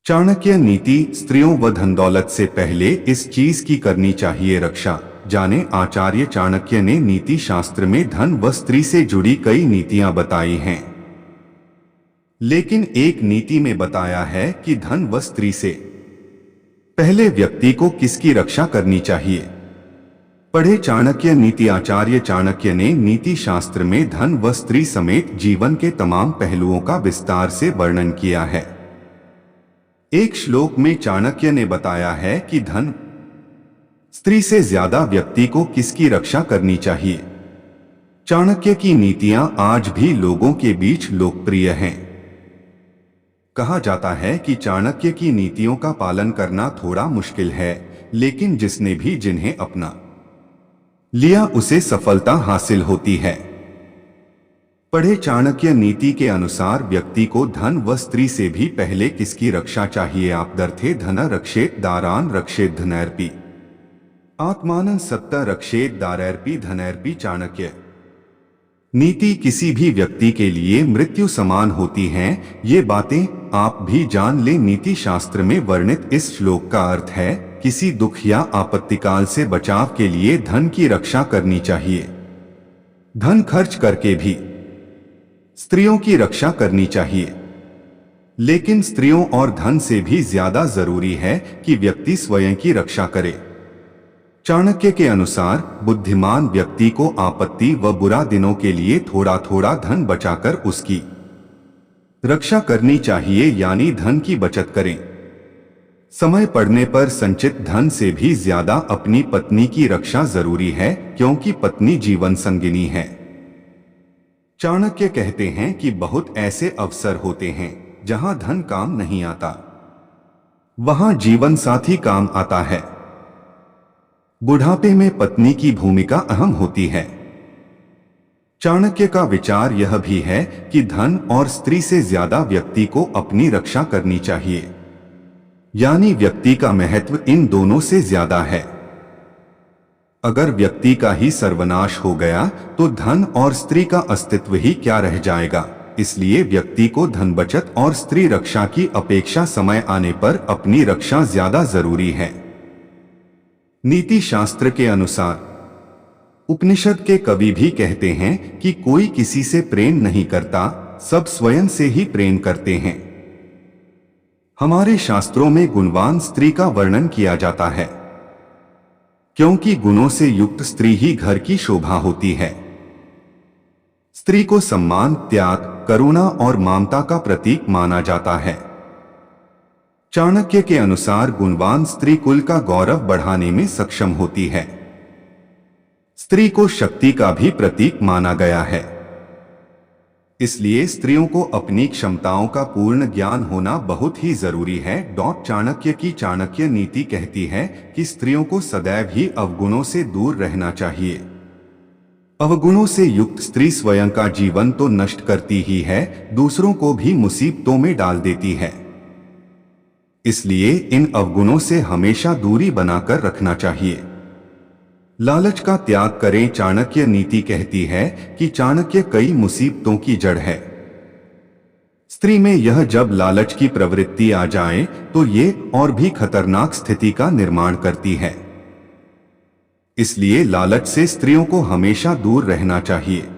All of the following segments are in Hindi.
चाणक्य नीति। स्त्रियों व धन दौलत से पहले इस चीज की करनी चाहिए रक्षा। जाने आचार्य चाणक्य ने नीति शास्त्र में धन व स्त्री से जुड़ी कई नीतियां बताई हैं, लेकिन एक नीति में बताया है कि धन व स्त्री से पहले व्यक्ति को किसकी रक्षा करनी चाहिए। पढ़े चाणक्य नीति। आचार्य चाणक्य ने नीति शास्त्र में धन व स्त्री समेत जीवन के तमाम पहलुओं का विस्तार से वर्णन किया है। एक श्लोक में चाणक्य ने बताया है कि धन स्त्री से ज्यादा व्यक्ति को किसकी रक्षा करनी चाहिए। चाणक्य की नीतियां आज भी लोगों के बीच लोकप्रिय हैं। कहा जाता है कि चाणक्य की नीतियों का पालन करना थोड़ा मुश्किल है, लेकिन जिसने भी जिन्हें अपना लिया उसे सफलता हासिल होती है। पढ़े चाणक्य नीति के अनुसार व्यक्ति को धन व स्त्री से भी पहले किसकी रक्षा चाहिए। आपदर्थे धन रक्षेत दारान रक्षेत धनैर्पि आत्मानं सत्त रक्षेत दारैर्पि धनैर्पि। चाणक्य नीति किसी भी व्यक्ति के लिए मृत्यु समान होती हैं, ये बातें आप भी जान लें। नीति शास्त्र में वर्णित इस श्लोक का अर्थ है किसी दुख या आपत्तिकाल से बचाव के लिए धन की रक्षा करनी चाहिए। धन खर्च करके भी स्त्रियों की रक्षा करनी चाहिए, लेकिन स्त्रियों और धन से भी ज्यादा जरूरी है कि व्यक्ति स्वयं की रक्षा करे। चाणक्य के अनुसार बुद्धिमान व्यक्ति को आपत्ति व बुरा दिनों के लिए थोड़ा थोड़ा धन बचाकर उसकी रक्षा करनी चाहिए, यानी धन की बचत करें। समय पड़ने पर संचित धन से भी ज्यादा अपनी पत्नी की रक्षा जरूरी है, क्योंकि पत्नी जीवन संगिनी है। चाणक्य कहते हैं कि बहुत ऐसे अवसर होते हैं जहां धन काम नहीं आता, वहां जीवन साथी काम आता है। बुढ़ापे में पत्नी की भूमिका अहम होती है। चाणक्य का विचार यह भी है कि धन और स्त्री से ज्यादा व्यक्ति को अपनी रक्षा करनी चाहिए, यानी व्यक्ति का महत्व इन दोनों से ज्यादा है। अगर व्यक्ति का ही सर्वनाश हो गया तो धन और स्त्री का अस्तित्व ही क्या रह जाएगा। इसलिए व्यक्ति को धन बचत और स्त्री रक्षा की अपेक्षा समय आने पर अपनी रक्षा ज्यादा जरूरी है। नीति शास्त्र के अनुसार उपनिषद के कवि भी कहते हैं कि कोई किसी से प्रेम नहीं करता, सब स्वयं से ही प्रेम करते हैं। हमारे शास्त्रों में गुणवान स्त्री का वर्णन किया जाता है, क्योंकि गुणों से युक्त स्त्री ही घर की शोभा होती है। स्त्री को सम्मान, त्याग, करुणा और ममता का प्रतीक माना जाता है। चाणक्य के अनुसार गुणवान स्त्री कुल का गौरव बढ़ाने में सक्षम होती है। स्त्री को शक्ति का भी प्रतीक माना गया है। इसलिए स्त्रियों को अपनी क्षमताओं का पूर्ण ज्ञान होना बहुत ही जरूरी है। चाणक्य की चाणक्य नीति कहती है कि स्त्रियों को सदैव ही अवगुणों से दूर रहना चाहिए। अवगुणों से युक्त स्त्री स्वयं का जीवन तो नष्ट करती ही है, दूसरों को भी मुसीबतों में डाल देती है। इसलिए इन अवगुणों से हमेशा दूरी बनाकर रखना चाहिए। लालच का त्याग करें। चाणक्य नीति कहती है कि चाणक्य कई मुसीबतों की जड़ है। स्त्री में यह जब लालच की प्रवृत्ति आ जाए तो ये और भी खतरनाक स्थिति का निर्माण करती है। इसलिए लालच से स्त्रियों को हमेशा दूर रहना चाहिए।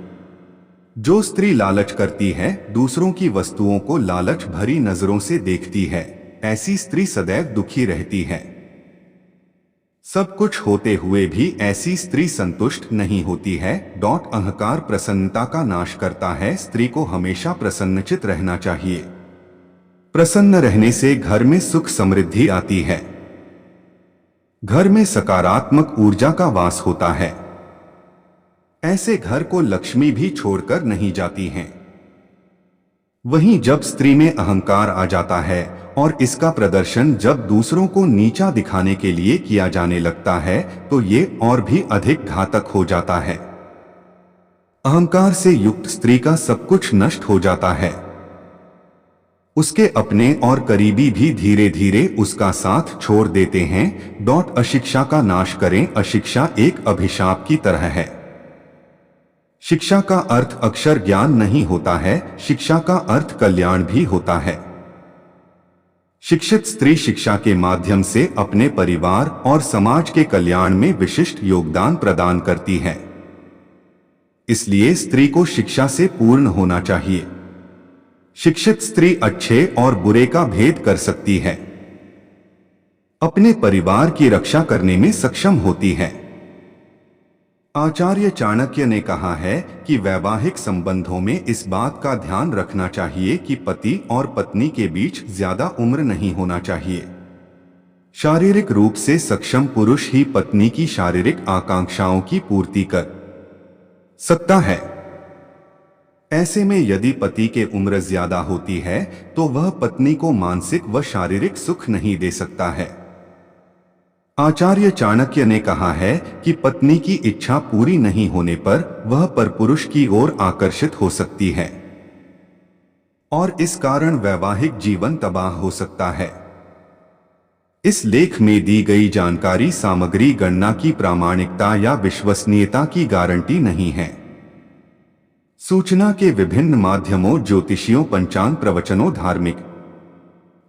जो स्त्री लालच करती है, दूसरों की वस्तुओं को लालच भरी नजरों से देखती है, ऐसी स्त्री सदैव दुखी रहती है। सब कुछ होते हुए भी ऐसी स्त्री संतुष्ट नहीं होती है। अहंकार प्रसन्नता का नाश करता है। स्त्री को हमेशा प्रसन्नचित रहना चाहिए। प्रसन्न रहने से घर में सुख समृद्धि आती है। घर में सकारात्मक ऊर्जा का वास होता है। ऐसे घर को लक्ष्मी भी छोड़कर नहीं जाती हैं। वहीं जब स्त्री में अहंकार आ जाता है और इसका प्रदर्शन जब दूसरों को नीचा दिखाने के लिए किया जाने लगता है तो ये और भी अधिक घातक हो जाता है। अहंकार से युक्त स्त्री का सब कुछ नष्ट हो जाता है। उसके अपने और करीबी भी धीरे धीरे उसका साथ छोड़ देते हैं। अशिक्षा का नाश करें। अशिक्षा एक अभिशाप की तरह है। शिक्षा का अर्थ अक्षर ज्ञान नहीं होता है, शिक्षा का अर्थ कल्याण भी होता है। शिक्षित स्त्री शिक्षा के माध्यम से अपने परिवार और समाज के कल्याण में विशिष्ट योगदान प्रदान करती है। इसलिए स्त्री को शिक्षा से पूर्ण होना चाहिए। शिक्षित स्त्री अच्छे और बुरे का भेद कर सकती है, अपने परिवार की रक्षा करने में सक्षम होती है। आचार्य चाणक्य ने कहा है कि वैवाहिक संबंधों में इस बात का ध्यान रखना चाहिए कि पति और पत्नी के बीच ज्यादा उम्र नहीं होना चाहिए। शारीरिक रूप से सक्षम पुरुष ही पत्नी की शारीरिक आकांक्षाओं की पूर्ति कर सकता है। ऐसे में यदि पति के उम्र ज्यादा होती है तो वह पत्नी को मानसिक व शारीरिक सुख नहीं दे सकता है। आचार्य चाणक्य ने कहा है कि पत्नी की इच्छा पूरी नहीं होने पर वह परपुरुष की ओर आकर्षित हो सकती है और इस कारण वैवाहिक जीवन तबाह हो सकता है। इस लेख में दी गई जानकारी सामग्री गणना की प्रामाणिकता या विश्वसनीयता की गारंटी नहीं है। सूचना के विभिन्न माध्यमों ज्योतिषियों, पंचांग, प्रवचनों, धार्मिक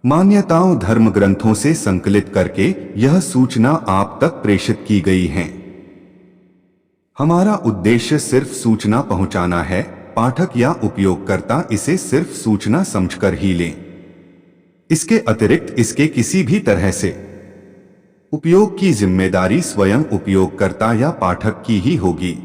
मान्यताओं, धर्म ग्रंथों से संकलित करके यह सूचना आप तक प्रेषित की गई है। हमारा उद्देश्य सिर्फ सूचना पहुंचाना है। पाठक या उपयोगकर्ता इसे सिर्फ सूचना समझकर ही लें। इसके अतिरिक्त इसके किसी भी तरह से उपयोग की जिम्मेदारी स्वयं उपयोगकर्ता या पाठक की ही होगी।